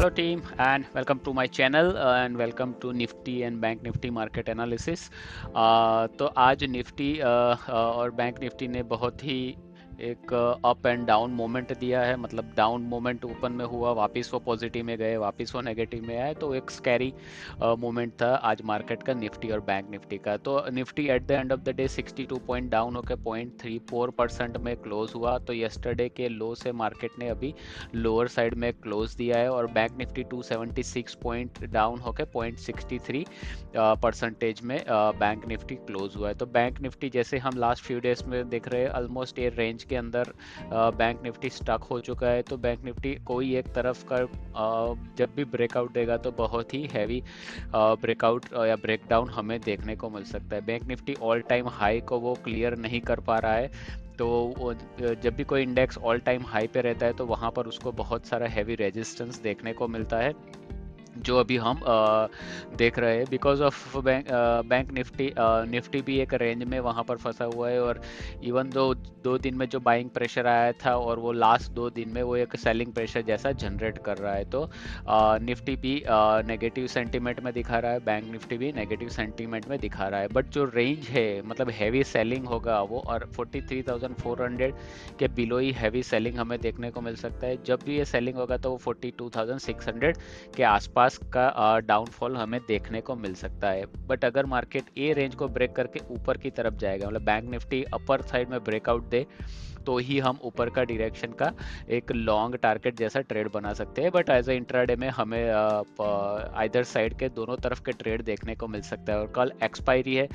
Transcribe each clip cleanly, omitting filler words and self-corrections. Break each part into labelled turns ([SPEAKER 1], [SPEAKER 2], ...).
[SPEAKER 1] Hello team and welcome to my channel and welcome to Nifty and Bank Nifty market analysis। तो आज Nifty और bank Nifty ने बहुत ही एक up and down moment दिया है। मतलब डाउन मोमेंट ओपन में हुआ, वापस वो पॉजिटिव में गए, वापस वो नेगेटिव में आए, तो एक स्कैरी मोमेंट था आज मार्केट का निफ्टी और बैंक निफ्टी का। तो Nifty eight the end of the day 62 point down होकर 0.34% में क्लोज हुआ। तो यस्टरडे के लो से मार्केट ने अभी लोअर साइड में क्लोज दिया है और बैंक निफ्टी 276 पॉइंट डाउन होकर 0.63 परसेंटेज में बैंक निफ्टी क्लोज हुआ है। तो बैंक निफ्टी जैसे हम लास्ट फ्यू डेज में देख रहे हैं ऑलमोस्ट ये रेंज के अंदर बैंक निफ्टी स्टक हो चुका है। तो बैंक निफ्टी कोई एक तरफ का जब भी ब्रेकआउट देगा तो बहुत ही हैवी ब्रेकआउट या ब्रेकडाउन हमें देखने को मिल सकता है। Bank Nifty all time high को वो क्लियर नहीं कर पा रहा है। तो जब भी कोई इंडेक्स ऑल टाइम हाई पे रहता है तो वहाँ पर उसको बहुत सारा हैवी रेजिस्टेंस देखने को मिलता है, जो अभी हम देख रहे हैं। बिकॉज ऑफ बैंक निफ्टी भी एक रेंज में वहाँ पर फंसा हुआ है। और इवन दो दिन में जो बाइंग प्रेशर आया था और वो लास्ट 2 दिन में वो एक सेलिंग प्रेशर जैसा जनरेट कर रहा है। तो निफ्टी भी नेगेटिव सेंटीमेंट में दिखा रहा है, बैंक निफ्टी भी नेगेटिव सेंटीमेंट में दिखा रहा है। बट जो रेंज है मतलब हैवी सेलिंग होगा वो, और 43,400 के बिलो ही हैवी सेलिंग हमें देखने को मिल सकता है। जब भी ये सेलिंग होगा तो वो 42,600 के आसपास का डाउनफॉल हमें देखने को मिल सकता है। बट अगर मार्केट ए रेंज को ब्रेक करके ऊपर की तरफ जाएगा, मतलब बैंक निफ्टी अपर साइड में ब्रेकआउट दे, तो ही हम ऊपर का डायरेक्शन का एक लॉन्ग टारगेट जैसा ट्रेड बना सकते हैं। बट एज ए इंट्राडे में हमें आइदर साइड के दोनों तरफ के ट्रेड देखने को मिल सकता है। और कल एक्सपायरी है,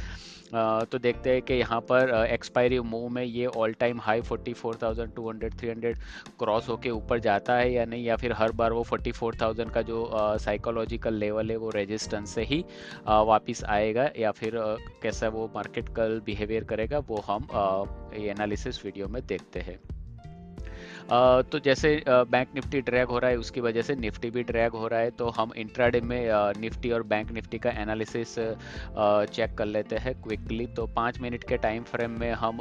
[SPEAKER 1] तो देखते हैं कि यहाँ पर एक्सपायरी मूव में ये ऑल टाइम हाई 44,200 300 क्रॉस होके ऊपर जाता है या नहीं, या फिर हर बार वो 44,000 का जो साइकोलॉजिकल लेवल है वो रेजिस्टेंस से ही वापस आएगा, या फिर कैसा वो मार्केट कल बिहेवियर करेगा वो हम ये एनालिसिस वीडियो में देखते हैं। तो जैसे बैंक निफ्टी ड्रैग हो रहा है उसकी वजह से निफ्टी भी ड्रैग हो रहा है। तो हम इंट्राडे में निफ्टी और बैंक निफ्टी का एनालिसिस चेक कर लेते हैं क्विकली। तो 5 मिनट के टाइम फ्रेम में हम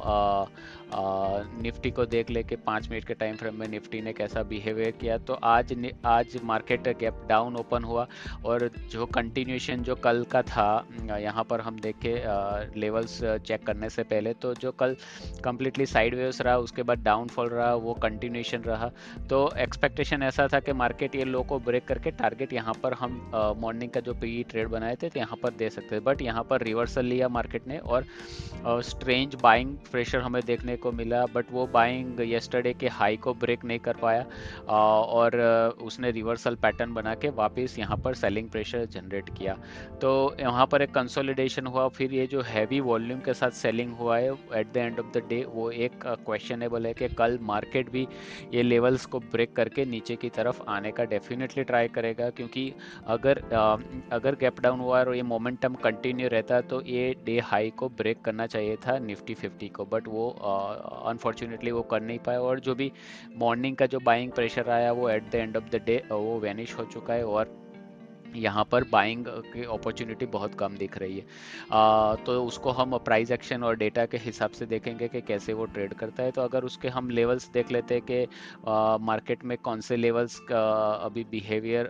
[SPEAKER 1] निफ्टी को देख ले कि 5 मिनट के टाइम फ्रेम में निफ्टी ने कैसा बिहेवियर किया। तो आज मार्केट गैप डाउन ओपन हुआ और जो कंटिन्यूशन जो कल का था, यहाँ पर हम देखे लेवल्स चेक करने से पहले, तो जो कल कम्प्लीटली साइडवेज रहा, उसके बाद डाउनफॉल रहा, वो कंटिन्यूशन रहा। तो एक्सपेक्टेशन ऐसा था कि मार्केट ये लो को ब्रेक करके टारगेट यहाँ पर हम मॉर्निंग का जो पी ट्रेड बनाए थे तो यहाँ पर दे सकते थे। बट यहाँ पर रिवर्सल लिया मार्केट ने और स्ट्रेंज बाइंग प्रेशर हमें देखने को मिला। बट वो बाइंग यस्टरडे के हाई को ब्रेक नहीं कर पाया और उसने रिवर्सल पैटर्न बना के वापस यहाँ पर सेलिंग प्रेशर जनरेट किया। तो यहाँ पर एक कंसोलिडेशन हुआ, फिर ये जो हैवी वॉल्यूम के साथ सेलिंग हुआ है eight the end of the day, वो एक क्वेश्चनेबल है कि कल मार्केट भी ये लेवल्स को ब्रेक करके नीचे की तरफ आने का डेफिनेटली ट्राई करेगा। क्योंकि अगर गैप डाउन हुआ और ये मोमेंटम कंटिन्यू रहता तो ये डे हाई को ब्रेक करना चाहिए था निफ्टी 50 को। बट वो अनफॉर्चुनेटली वो कर नहीं पाया और जो भी मॉर्निंग का जो बाइंग प्रेशर आया वो eight the end of the day वो वैनिश हो चुका है और यहाँ पर बाइंग की अपॉर्चुनिटी बहुत कम दिख रही है। तो उसको हम प्राइस एक्शन और डेटा के हिसाब से देखेंगे कि कैसे वो ट्रेड करता है। तो अगर उसके हम लेवल्स देख लेते हैं कि मार्केट में कौन से लेवल्स का अभी बिहेवियर,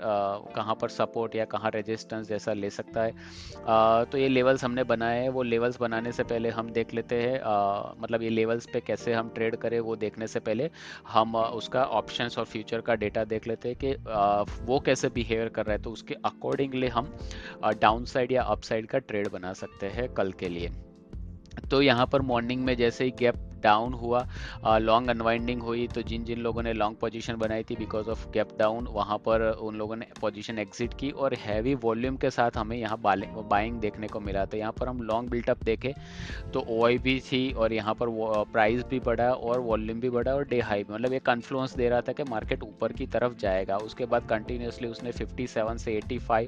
[SPEAKER 1] कहाँ पर सपोर्ट या कहाँ रेजिस्टेंस जैसा ले सकता है। तो ये लेवल्स हमने बनाए हैं। वो लेवल्स बनाने से पहले हम देख लेते हैं, मतलब ये लेवल्स पे कैसे हम ट्रेड करें वो देखने से पहले हम उसका ऑप्शंस और फ्यूचर का डेटा देख लेते हैं कि वो कैसे बिहेवियर कर रहा है। तो उसके अकॉर्डिंगली हम डाउन साइड या अप साइड का ट्रेड बना सकते हैं कल के लिए। तो यहाँ पर मॉर्निंग में जैसे ही गैप डाउन हुआ, लॉन्ग अनवाइंडिंग हुई, तो जिन जिन लोगों ने लॉन्ग पोजीशन बनाई थी बिकॉज ऑफ गैप डाउन, वहाँ पर उन लोगों ने पोजीशन एग्जिट की और हैवी वॉल्यूम के साथ हमें यहाँ बाइंग देखने को मिला। तो यहाँ पर हम लॉन्ग बिल्टअप देखें तो OI भी थी और यहाँ पर प्राइस भी बढ़ा और वॉल्यूम भी बढ़ा और डे हाई भी, मतलब एक कन्फ्लुएंस दे रहा था कि मार्केट ऊपर की तरफ जाएगा। उसके बाद कंटिन्यूसली उसने 57 से 85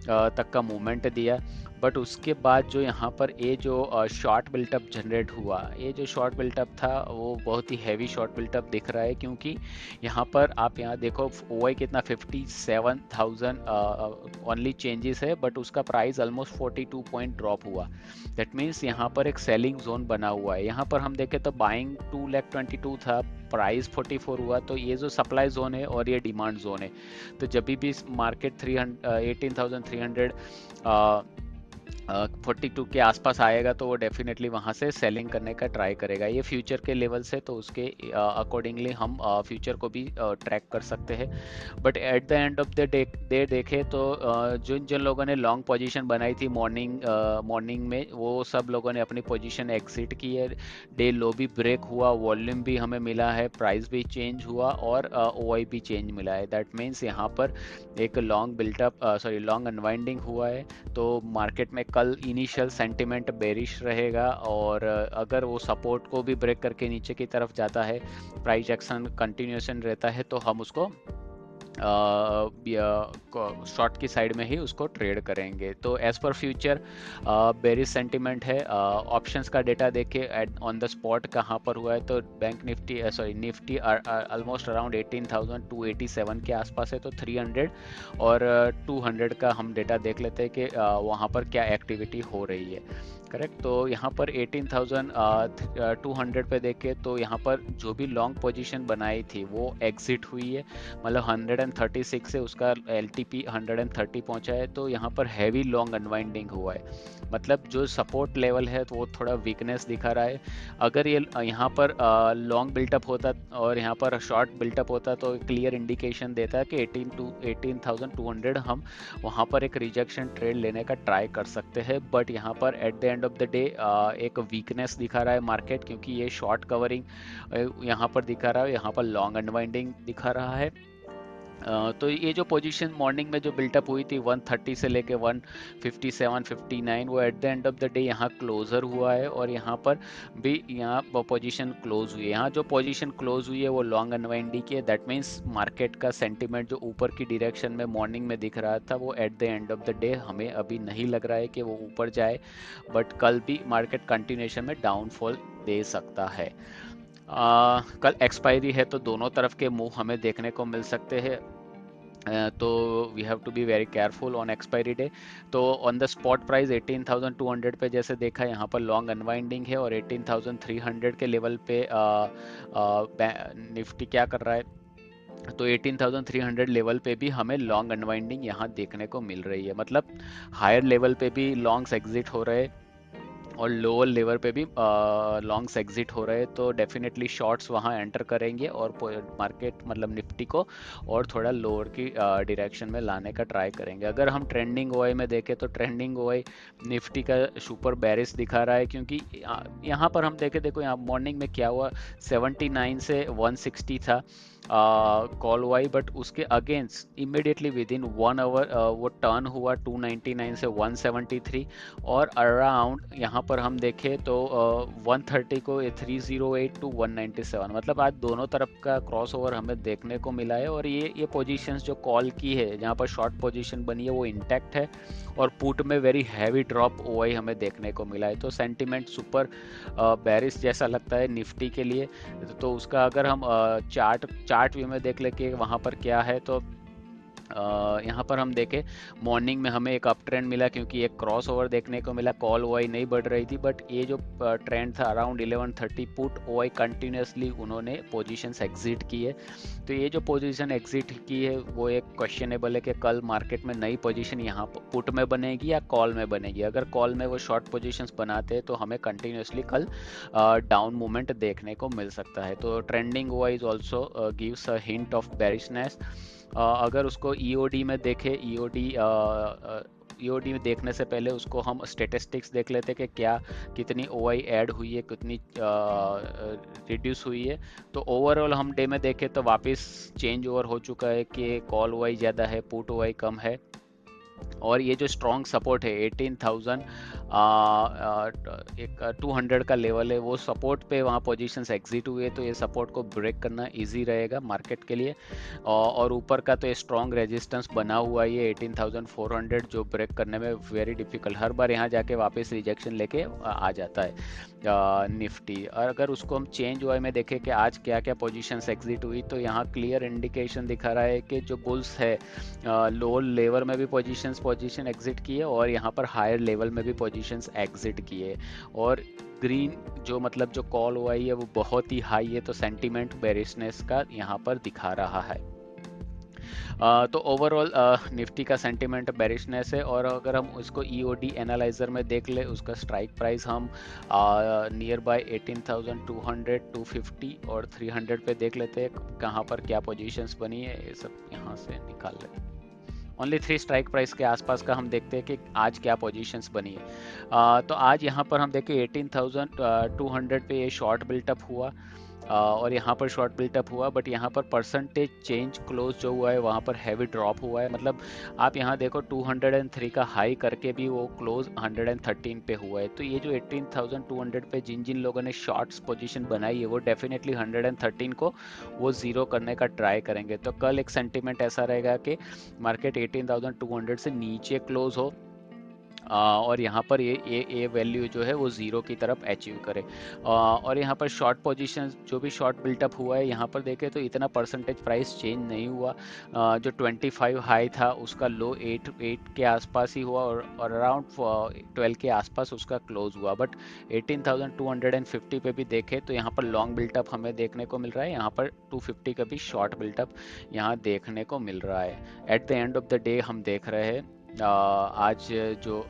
[SPEAKER 1] तक का मूवमेंट दिया। बट उसके बाद जो यहाँ पर ये जो शॉर्ट बिल्टअप जनरेट हुआ, ये जो शॉर्ट बिल्टअप था वो बहुत ही हैवी शॉर्ट बिल्टअप दिख रहा है, क्योंकि यहाँ पर आप यहाँ देखो ओवाई कितना 57,000 ओनली चेंजेस है, बट उसका प्राइस ऑलमोस्ट 42 पॉइंट ड्रॉप हुआ। दैट मीन्स यहाँ पर एक सेलिंग जोन बना हुआ है। यहाँ पर हम देखें तो बाइंग 2,22,000 था, प्राइस 44 हुआ, तो ये जो सप्लाई जोन है और ये डिमांड जोन है। तो जब भी मार्केट 18,300 42 के आसपास आएगा तो वो डेफिनेटली वहाँ से सेलिंग करने का ट्राई करेगा। ये फ्यूचर के लेवल से, तो उसके अकॉर्डिंगली हम फ्यूचर को भी ट्रैक कर सकते हैं। But at the end of the day देखें तो जिन जिन लोगों ने लॉन्ग पोजीशन बनाई थी मॉर्निंग में, वो सब लोगों ने अपनी पोजीशन एग्जिट की है। डे लो भी ब्रेक हुआ, वॉल्यूम भी हमें मिला है, प्राइस भी चेंज हुआ और ओआई भी चेंज मिला है। दैट मीन्स यहाँ पर एक लॉन्ग बिल्टअप लॉन्ग अनवाइंडिंग हुआ है। तो मार्केट में कल इनिशियल सेंटिमेंट बेरिश रहेगा, और अगर वो सपोर्ट को भी ब्रेक करके नीचे की तरफ जाता है, प्राइस एक्शन कंटिन्यूएशन रहता है, तो हम उसको शॉर्ट की साइड में ही उसको ट्रेड करेंगे। तो as per future bearish sentiment है। ऑप्शंस का डेटा देखे ऑन द स्पॉट कहाँ पर हुआ है, तो Bank Nifty Nifty almost around 18,287 के आसपास है, तो 300 और 200 का हम डेटा देख लेते हैं कि वहाँ पर क्या एक्टिविटी हो रही है। करेक्ट। तो यहाँ पर 18,200 पे देखे तो यहाँ पर जो भी लॉन्ग पोजीशन बनाई थी वो एग्जिट हुई है, मतलब 136 से उसका LTP 130 पहुंचा है। तो यहाँ पर हैवी लॉन्ग अनवाइंडिंग हुआ है, मतलब जो सपोर्ट लेवल है तो वो थोड़ा वीकनेस दिखा रहा है। अगर ये यहाँ पर लॉन्ग बिल्टअप होता और यहाँ पर शॉर्ट बिल्टअप होता तो क्लियर इंडिकेशन देता है कि 18,200 हम वहाँ पर एक रिजेक्शन ट्रेड लेने का ट्राई कर सकते हैं। बट यहाँ पर eight the end of the day एक वीकनेस दिखा रहा है मार्केट, क्योंकि ये शॉर्ट कवरिंग यहाँ पर दिखा रहा है, यहाँ पर लॉन्ग अनवाइंडिंग दिखा रहा है। तो ये जो पोजीशन मॉर्निंग में जो बिल्टअप हुई थी 130 से लेके 157 59, वो eight the end of the day यहाँ क्लोजर हुआ है, और यहाँ पर भी यहाँ पोजीशन क्लोज हुई है। यहाँ जो पोजीशन क्लोज हुई है वो लॉन्ग अनवाइंडिंग की है। दैट मीन्स मार्केट का सेंटिमेंट जो ऊपर की डायरेक्शन में मॉर्निंग में दिख रहा था, वो eight the end of the day हमें अभी नहीं लग रहा है कि वो ऊपर जाए, बट कल भी मार्केट कंटिन्यूएशन में डाउनफॉल दे सकता है। कल एक्सपायरी है, तो दोनों तरफ के मूव हमें देखने को मिल सकते हैं। तो we have to be very careful on expiry day. तो ऑन द स्पॉट प्राइस 18,200 पे जैसे देखा, यहाँ पर लॉन्ग अनवाइंडिंग है, और 18,300 के लेवल पे निफ्टी क्या कर रहा है, तो 18,300 लेवल पे भी हमें लॉन्ग अनवाइंडिंग यहाँ देखने को मिल रही है। मतलब हायर लेवल पे भी लॉन्ग्स एग्जिट हो रहे हैं और लोअर लेवल पे भी लॉन्ग्स एग्जिट हो रहे हैं। तो डेफिनेटली शॉर्ट्स वहाँ एंटर करेंगे और मार्केट मतलब निफ्टी को और थोड़ा लोअर की डायरेक्शन में लाने का ट्राई करेंगे। अगर हम ट्रेंडिंग ओआई में देखें तो ट्रेंडिंग ओआई निफ्टी का सुपर बेरिश दिखा रहा है, क्योंकि यहाँ पर हम देखें, देखो यहाँ मॉर्निंग में क्या हुआ, 79 से 160 था कॉल वाई, बट उसके against immediately within 1 hour वो टर्न हुआ 299 से 173, और अराउंड यहाँ पर हम देखें तो 130 को 308 टू 197, मतलब आज दोनों तरफ का क्रॉस ओवर हमें देखने को मिला है। और ये पोजीशंस जो कॉल की है, जहाँ पर शॉर्ट पोजीशन बनी है, वो इंटैक्ट है, और पुट में वेरी हैवी ड्रॉप ओआई हमें देखने को मिला है। तो सेंटिमेंट सुपर बेरिश जैसा लगता है निफ्टी के लिए। तो उसका अगर हम चार्ट व्यू में देख ले कि वहाँ पर क्या है, तो यहाँ पर हम देखें मॉर्निंग में हमें एक अप ट्रेंड मिला, क्योंकि एक क्रॉस ओवर देखने को मिला, कॉल ओआई नहीं बढ़ रही थी, बट ये जो ट्रेंड था अराउंड 1130 पुट ओआई कंटिन्यूसली उन्होंने पोजीशंस एग्जिट की है। तो ये जो पोजीशन एग्जिट की है वो एक क्वेश्चनेबल है कि कल मार्केट में नई पोजीशन यहाँ पुट में बनेगी या कॉल में बनेगी। अगर कॉल में वो शॉर्ट पोजीशंस बनाते हैं तो हमें कंटिन्यूसली कल डाउन मूवमेंट देखने को मिल सकता है। तो trending OI also gives a hint of bearishness. अगर उसको ईओडी में देखें, ईओडी में देखने से पहले उसको हम स्टेटिस्टिक्स देख लेते हैं कि क्या कितनी ओआई ऐड हुई है, कितनी रिड्यूस हुई है। तो ओवरऑल हम डे में देखें तो वापस चेंज ओवर हो चुका है कि कॉल ओआई ज़्यादा है, पुट ओआई कम है, और ये जो स्ट्रॉन्ग सपोर्ट है 18,000 एक 200 का लेवल है, वो सपोर्ट पे वहाँ पोजीशंस एग्जिट हुए, तो ये सपोर्ट को ब्रेक करना इजी रहेगा मार्केट के लिए। और ऊपर का तो ये स्ट्रॉन्ग रेजिस्टेंस बना हुआ है ये 18,400, जो ब्रेक करने में वेरी डिफिकल्ट, हर बार यहाँ जाके वापस रिजेक्शन लेके आ जाता है निफ्टी। और अगर उसको हम चेंज हुआ में देखें कि आज क्या क्या पोजीशंस एग्जिट हुई, तो यहाँ क्लियर इंडिकेशन दिखा रहा है कि जो बुल्स है लोअर लेवल में भी पोजीशन एग्जिट किए और यहाँ पर हायर लेवल में भी पोजीशंस एग्जिट किए। और ग्रीन जो मतलब जो कॉल हुआ है वो बहुत ही हाई है, तो सेंटीमेंट बेरिशनेस का यहाँ पर दिखा रहा है। तो ओवरऑल निफ्टी का सेंटीमेंट बेरिशनेस है। और अगर हम उसको ईओडी एनालाइजर में देख ले, उसका स्ट्राइक प्राइस हम नियर बाय 18,200, 250 और 300 पे देख लेते हैं कहाँ पर क्या पोजीशंस बनी है, ये सब यहाँ से निकाल लेते हैं। ओनली 3 स्ट्राइक प्राइस के आसपास का हम देखते हैं कि आज क्या पोजीशंस बनी है। तो आज यहाँ पर हम देखें 18,200 पे ये शॉर्ट बिल्टअप हुआ और यहाँ पर शॉर्ट बिल्टअप हुआ, बट यहाँ पर परसेंटेज चेंज क्लोज जो हुआ है वहाँ पर हैवी ड्रॉप हुआ है। मतलब आप यहाँ देखो 203 का हाई करके भी वो क्लोज 113 पे हुआ है। तो ये जो 18,200 पे जिन जिन लोगों ने शॉर्ट्स पोजीशन बनाई है वो डेफिनेटली 113 को वो ज़ीरो करने का ट्राई करेंगे। तो कल एक सेंटीमेंट ऐसा रहेगा कि मार्केट 18,200 से नीचे क्लोज हो और यहाँ पर ये वैल्यू जो है वो ज़ीरो की तरफ अचीव करे। और यहाँ पर शॉर्ट पोजीशन जो भी शॉर्ट बिल्टअप हुआ है यहाँ पर देखें तो इतना परसेंटेज प्राइस चेंज नहीं हुआ। जो 25 हाई था उसका लो 8 के आसपास ही हुआ और अराउंड 12 के आसपास उसका क्लोज हुआ। बट 18,250 पे भी देखें तो यहाँ पर लॉन्ग बिल्टअप हमें देखने को मिल रहा है, यहाँ पर 250 का भी शॉर्ट बिल्टअप यहाँ देखने को मिल रहा है। Eight the end of the day हम देख रहे हैं आज जो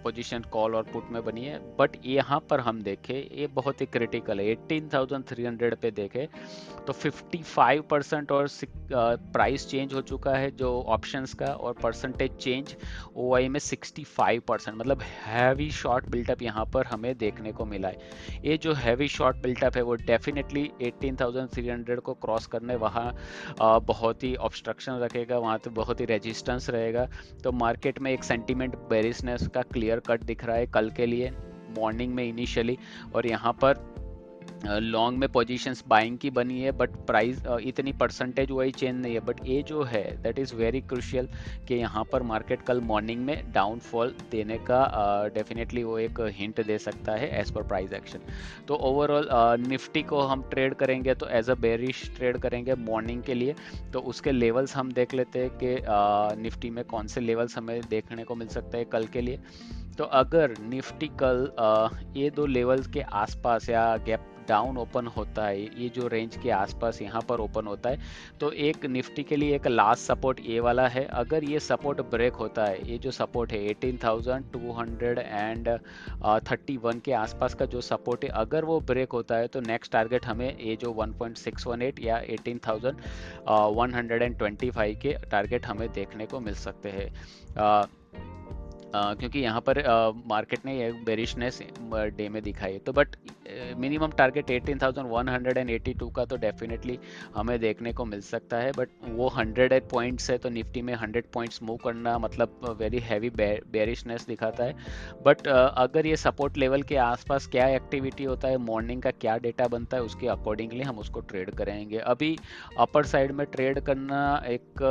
[SPEAKER 1] पोजीशन कॉल और पुट में बनी है, बट यहाँ पर हम देखें ये बहुत ही क्रिटिकल है। 18,300 पे देखें तो 55% और प्राइस चेंज हो चुका है जो ऑप्शंस का, और परसेंटेज चेंज ओआई में 65%, मतलब हैवी शॉर्ट बिल्टअप यहाँ पर हमें देखने को मिला है। ये जो हैवी शॉर्ट बिल्टअप है वो डेफिनेटली 18,300 को क्रॉस करने वहाँ बहुत ही ऑब्स्ट्रक्शन रखेगा, वहाँ तो बहुत ही रेजिस्टेंस रहेगा। तो मार्केट में एक सेंटीमेंट बेरिशनेस का क्लियर कट दिख रहा है कल के लिए मॉर्निंग में इनिशियली। और यहाँ पर लॉन्ग में पोजीशंस बाइंग की बनी है, बट प्राइस इतनी परसेंटेज वही चेंज नहीं है। बट ये जो है दैट इज़ वेरी क्रूशियल कि यहाँ पर मार्केट कल मॉर्निंग में डाउनफॉल देने का डेफिनेटली वो एक हिंट दे सकता है एज पर प्राइस एक्शन। तो ओवरऑल निफ्टी को हम ट्रेड करेंगे तो एज अ बेरिश ट्रेड करेंगे मॉर्निंग के लिए। तो उसके लेवल्स हम देख लेते हैं कि निफ्टी में कौन से लेवल्स हमें देखने को मिल सकते हैं कल के लिए। तो अगर निफ्टी कल ये दो लेवल्स के आसपास या गैप डाउन ओपन होता है, ये जो रेंज के आसपास यहाँ पर ओपन होता है, तो एक निफ्टी के लिए एक लास्ट सपोर्ट ये वाला है। अगर ये सपोर्ट ब्रेक होता है, ये जो सपोर्ट है 18,231 के आसपास का जो सपोर्ट है, अगर वो ब्रेक होता है तो नेक्स्ट टारगेट हमें ये जो 1.618 या 18,125 के टारगेट हमें देखने को मिल सकते हैं। क्योंकि यहाँ पर मार्केट ने एक बेरिशनेस डे में दिखाई, तो बट मिनिमम टारगेट 18,182 का तो डेफिनेटली हमें देखने को मिल सकता है। बट वो 100 पॉइंट्स है, तो निफ्टी में 100 पॉइंट्स मूव करना मतलब वेरी हैवी बेरिशनेस दिखाता है। बट अगर ये सपोर्ट लेवल के आसपास क्या एक्टिविटी होता है, मॉर्निंग का क्या डेटा बनता है, उसके अकॉर्डिंगली हम उसको ट्रेड करेंगे। अभी अपर साइड में ट्रेड करना एक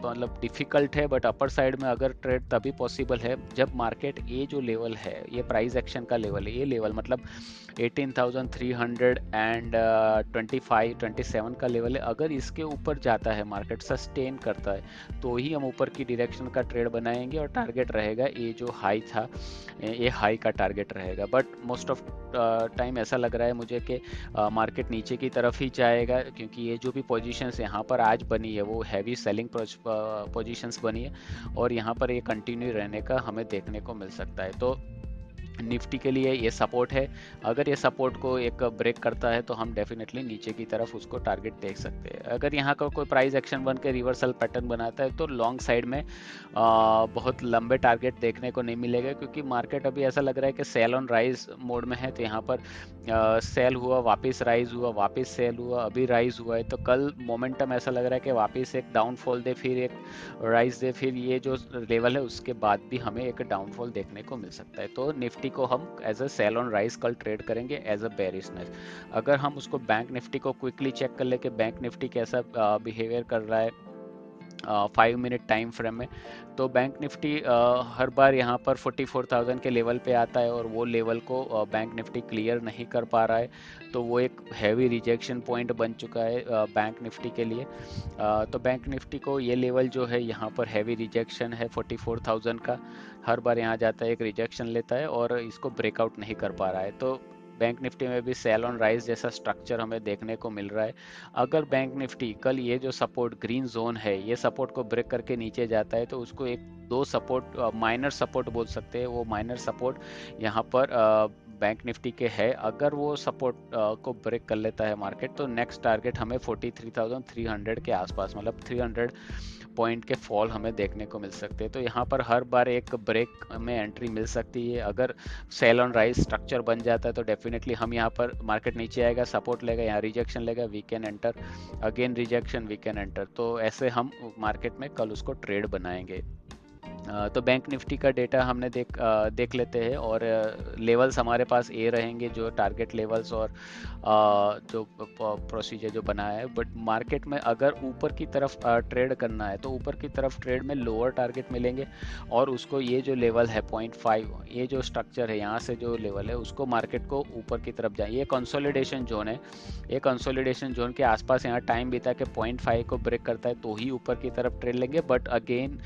[SPEAKER 1] मतलब डिफिकल्ट है, बट अपर साइड में अगर ट्रेड तभी पॉसिबल है जब मार्केट ये जो लेवल है, ये प्राइस एक्शन का लेवल है, ये लेवल मतलब 18,325-27 का लेवल है, अगर इसके ऊपर जाता है मार्केट सस्टेन करता है तो ही हम ऊपर की डायरेक्शन का ट्रेड बनाएंगे और टारगेट रहेगा ये जो हाई था, ये हाई का टारगेट रहेगा। बट मोस्ट ऑफ टाइम ऐसा लग रहा है मुझे कि मार्केट नीचे की तरफ ही जाएगा, क्योंकि ये जो भी पोजीशंस यहाँ पर आज बनी है वो हैवी सेलिंग पोजीशंस बनी है और यहाँ पर ये कंटिन्यू रहने का हमें देखने को मिल सकता है। तो निफ्टी के लिए ये सपोर्ट है। अगर ये सपोर्ट को एक ब्रेक करता है तो हम डेफिनेटली नीचे की तरफ उसको टारगेट देख सकते हैं। अगर यहाँ का कोई प्राइस एक्शन बन के रिवर्सल पैटर्न बनाता है तो लॉन्ग साइड में बहुत लंबे टारगेट देखने को नहीं मिलेगा, क्योंकि मार्केट अभी ऐसा लग रहा है कि सेल ऑन राइज मोड में है। तो यहाँ पर सेल हुआ, वापस राइज हुआ, वापस सेल हुआ, अभी राइज हुआ है। तो कल मोमेंटम ऐसा लग रहा है कि वापस एक डाउनफॉल दे, फिर एक राइज दे, फिर ये जो लेवल है उसके बाद भी हमें एक डाउनफॉल देखने को मिल सकता है। तो निफ्टी को हम as a sell on rise कल ट्रेड करेंगे एज अ बेरिशनेस। अगर हम उसको बैंक निफ्टी को क्विकली चेक कर ले कि बैंक निफ्टी कैसा बिहेवियर कर रहा है 5 मिनट टाइम फ्रेम में, तो बैंक निफ्टी हर बार यहाँ पर 44,000 के लेवल पे आता है और वो लेवल को बैंक निफ्टी क्लियर नहीं कर पा रहा है। तो वो एक हैवी रिजेक्शन पॉइंट बन चुका है बैंक निफ्टी के लिए। तो बैंक निफ्टी को ये लेवल जो है यहाँ पर हैवी रिजेक्शन है 44,000 का। हर बार यहाँ जाता है, एक रिजेक्शन लेता है और इसको ब्रेकआउट नहीं कर पा रहा है। तो बैंक निफ्टी में भी सेल ऑन राइज जैसा स्ट्रक्चर हमें देखने को मिल रहा है। अगर बैंक निफ्टी कल ये जो सपोर्ट ग्रीन जोन है, ये सपोर्ट को ब्रेक करके नीचे जाता है तो उसको एक दो सपोर्ट, माइनर सपोर्ट बोल सकते हैं, वो माइनर सपोर्ट यहाँ पर बैंक निफ्टी के है। अगर वो सपोर्ट को ब्रेक कर लेता है मार्केट, तो नेक्स्ट टारगेट हमें 43,300 के आसपास, मतलब 300 पॉइंट के फॉल हमें देखने को मिल सकते हैं। तो यहाँ पर हर बार एक ब्रेक में एंट्री मिल सकती है। अगर सेल ऑन राइज स्ट्रक्चर बन जाता है तो डेफिनेटली हम यहाँ पर, मार्केट नीचे आएगा, सपोर्ट लेगा, यहाँ रिजेक्शन लेगा, we can enter, again rejection, we can enter. तो ऐसे हम मार्केट में कल उसको ट्रेड बनाएंगे। तो बैंक निफ्टी का डेटा हमने देख लेते हैं, और लेवल्स हमारे पास ए रहेंगे, जो टारगेट लेवल्स और जो प्रोसीजर जो बनाया है। बट मार्केट में अगर ऊपर की तरफ ट्रेड करना है तो ऊपर की तरफ ट्रेड में लोअर टारगेट मिलेंगे, और उसको ये जो लेवल है 0.5, ये जो स्ट्रक्चर है यहाँ से जो लेवल है उसको मार्केट को ऊपर की तरफ जाए। ये कंसोलिडेशन जोन है, ये कंसोलिडेशन जोन के आसपास यहाँ टाइम बीता के 0.5 को ब्रेक करता है तो ही ऊपर की तरफ ट्रेड लेंगे। बट अगेन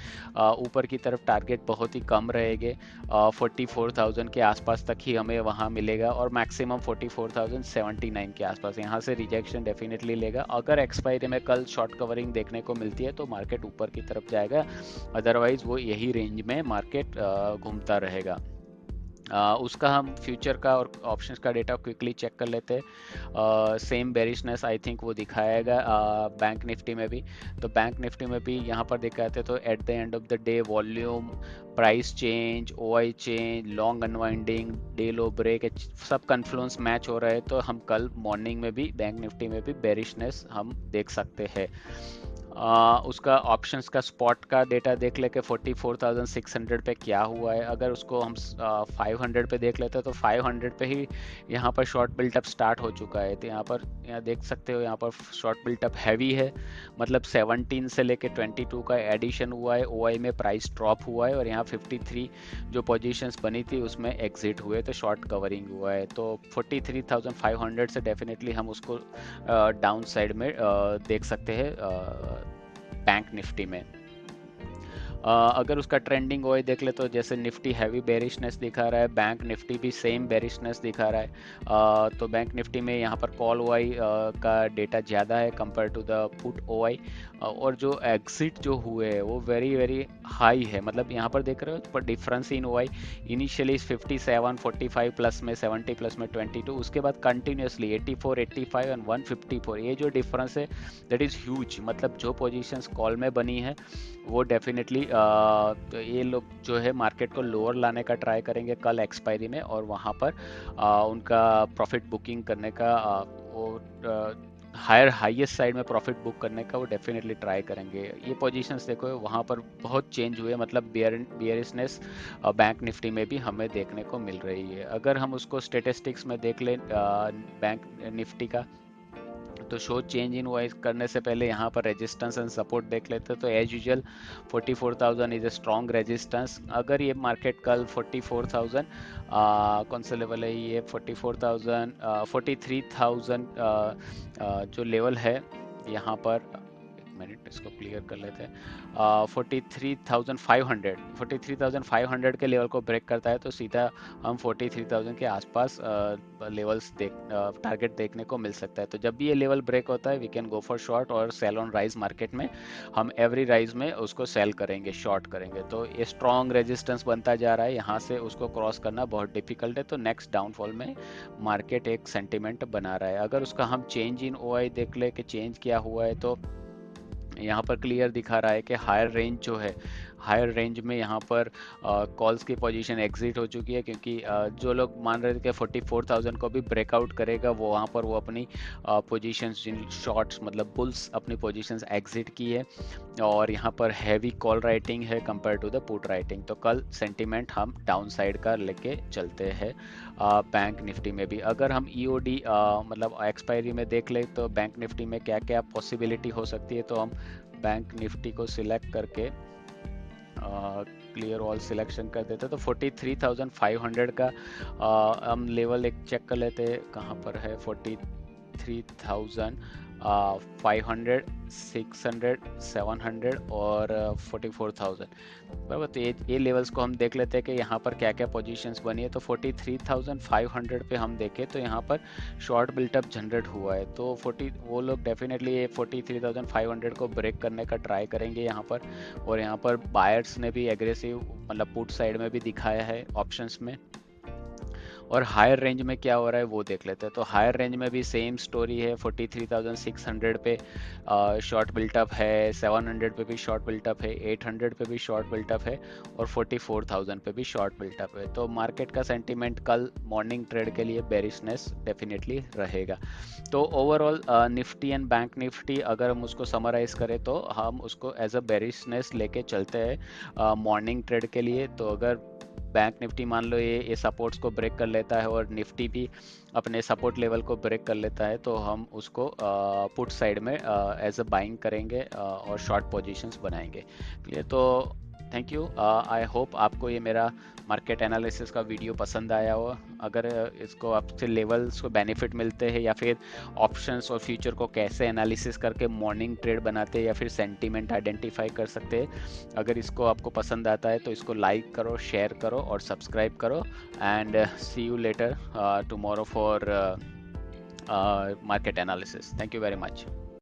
[SPEAKER 1] ऊपर की तरफ टारगेट बहुत ही कम रहेंगे, 44,000 के आसपास तक ही हमें वहाँ मिलेगा, और मैक्सिमम 44,079 के आसपास। यहाँ से रिजेक्शन डेफिनेटली लेगा। अगर एक्सपायरी में कल शॉर्ट कवरिंग देखने को मिलती है तो मार्केट ऊपर की तरफ जाएगा, अदरवाइज वो यही रेंज में मार्केट घूमता रहेगा। उसका हम फ्यूचर का और ऑप्शंस का डेटा क्विकली चेक कर लेते हैं। सेम बेरिशनेस आई थिंक वो दिखाएगा बैंक निफ्टी में भी। तो बैंक निफ्टी में भी यहाँ पर दिखाते तो at the end of the day volume, price change, OI change, long unwinding, day low break, सब कन्फ्लुएंस मैच हो रहा है। तो हम कल मॉर्निंग में भी बैंक निफ्टी में भी बेरिशनेस हम देख सकते हैं। उसका ऑप्शंस का स्पॉट का डेटा देख ले के 44,600 पे क्या हुआ है। अगर उसको हम 500 पे देख लेते हैं तो 500 पे ही यहाँ पर शॉर्ट बिल्टअप स्टार्ट हो चुका है। तो यहाँ पर देख सकते हो, यहाँ पर शॉर्ट बिल्टअप हैवी है, मतलब 17 से लेके 22 का एडिशन हुआ है, ओआई में प्राइस ड्रॉप हुआ है, और यहाँ 53 जो पोजीशंस बनी थी उसमें एग्जिट हुए, तो शॉर्ट कवरिंग हुआ है। तो 43,500 से डेफिनेटली हम उसको डाउन साइड में देख सकते हैं बैंक निफ्टी में। अगर उसका ट्रेंडिंग ओए देख ले तो जैसे निफ्टी हैवी बेरिशनेस दिखा रहा है, बैंक निफ्टी भी सेम बेरिशनेस दिखा रहा है। तो बैंक निफ्टी में यहाँ पर कॉल ओआई का डेटा ज़्यादा है compare to the put OI, और जो एग्जिट जो हुए हैं वो वेरी वेरी हाई है। मतलब यहाँ पर देख रहे हो पर difference in OI initially 57, 45 plus में, 70 प्लस में 22, उसके बाद कंटिन्यूसली 84, 85 एंड 154, ये जो डिफरेंस है दैट इज़ ह्यूज। मतलब जो पोजीशंस कॉल में बनी है वो डेफिनेटली तो ये लोग जो है मार्केट को लोअर लाने का ट्राई करेंगे कल एक्सपायरी में, और वहाँ पर उनका प्रॉफिट बुकिंग करने का वो हाईएस्ट साइड में प्रॉफिट बुक करने का वो डेफिनेटली ट्राई करेंगे। ये पोजीशंस देखो वहाँ पर बहुत चेंज हुए, मतलब बियरिशनेस बैंक निफ्टी में भी हमें देखने को मिल रही है। अगर हम उसको स्टेटिस्टिक्स में देख लें बैंक निफ्टी का, तो शो चेंज इन वाइज करने से पहले यहाँ पर रेजिस्टेंस एंड सपोर्ट देख लेते हैं। तो as usual 44,000 is a strong resistance. अगर ये मार्केट कल 44,000 कौन सा लेवल है ये, 43,000 जो लेवल है यहाँ पर, एक मिनट इसको क्लियर कर लेते हैं। 43,500 के लेवल को ब्रेक करता है तो सीधा हम 43,000 के आसपास लेवल्स टारगेट देखने को मिल सकता है। तो जब भी ये लेवल ब्रेक होता है we can go for short और सेल ऑन राइज मार्केट में हम एवरी राइज में उसको सेल करेंगे, शॉर्ट करेंगे। तो ये स्ट्रॉन्ग रेजिस्टेंस बनता जा रहा है, यहाँ से उसको क्रॉस करना बहुत डिफिकल्ट है। तो नेक्स्ट डाउनफॉल में मार्केट एक सेंटिमेंट बना रहा है। अगर उसका हम चेंज इन ओआई देख ले कि चेंज क्या हुआ है, तो यहाँ पर क्लियर दिखा रहा है कि हायर रेंज जो है, हायर रेंज में यहाँ पर कॉल्स की पोजीशन एग्जिट हो चुकी है, क्योंकि जो लोग मान रहे थे कि 44,000 को भी ब्रेकआउट करेगा, वो वहाँ पर वो अपनी पोजीशंस, जिन शॉर्ट्स मतलब बुल्स अपनी पोजीशंस एग्जिट की है। और यहाँ पर हैवी कॉल राइटिंग है compare to the put writing. तो कल सेंटीमेंट हम डाउन साइड का लेके चलते हैं बैंक निफ्टी में भी। अगर हम ईओडी मतलब एक्सपायरी में देख ले तो बैंक निफ्टी में क्या क्या पॉसिबिलिटी हो सकती है, तो हम बैंक निफ्टी को सिलेक्ट करके क्लियर ऑल सिलेक्शन कर देते तो 43,500 का हम लेवल एक चेक कर लेते हैं कहाँ पर है। 43,500, 600, 700 और 44,000 बराबर। तो ये लेवल्स को हम देख लेते हैं कि यहाँ पर क्या क्या पोजीशंस बनी है। तो 43,500 पे हम देखें तो यहाँ पर शॉर्ट बिल्टअप जनरेट हुआ है। तो वो लोग डेफिनेटली ये 43,500 को ब्रेक करने का ट्राई करेंगे यहाँ पर। और यहाँ पर बायर्स ने भी एग्रेसिव मतलब पुट साइड में भी दिखाया है ऑप्शंस में। और हायर रेंज में क्या हो रहा है वो देख लेते हैं। तो हायर रेंज में भी सेम स्टोरी है। 43,600 पे शॉर्ट बिल्टअप है, 700 पे भी शॉर्ट बिल्टअप है, 800 पे भी शॉर्ट बिल्टअप है और 44,000 पे भी शॉर्ट बिल्टअप है। तो मार्केट का सेंटीमेंट कल मॉर्निंग ट्रेड के लिए बेरिशनेस डेफिनेटली रहेगा। तो overall Nifty and bank Nifty अगर हम उसको समराइज करें तो हम उसको एज अ बेरिशनेस लेके चलते हैं मॉर्निंग ट्रेड के लिए। तो अगर बैंक निफ्टी मान लो ये सपोर्ट्स को ब्रेक कर लेता है और निफ्टी भी अपने सपोर्ट लेवल को ब्रेक कर लेता है, तो हम उसको पुट साइड में एज अ बाइंग करेंगे और शॉर्ट पोजीशंस बनाएंगे। क्लियर? तो थैंक यू। आई होप आपको ये मेरा मार्केट एनालिसिस का वीडियो पसंद आया हो। अगर इसको आपसे लेवल्स को बेनिफिट मिलते हैं या फिर ऑप्शंस और फ्यूचर को कैसे एनालिसिस करके मॉर्निंग ट्रेड बनाते हैं या फिर सेंटीमेंट आइडेंटिफाई कर सकते हैं, अगर इसको आपको पसंद आता है तो इसको लाइक करो, शेयर करो और सब्सक्राइब करो। And see you later tomorrow for market analysis. Thank you very much.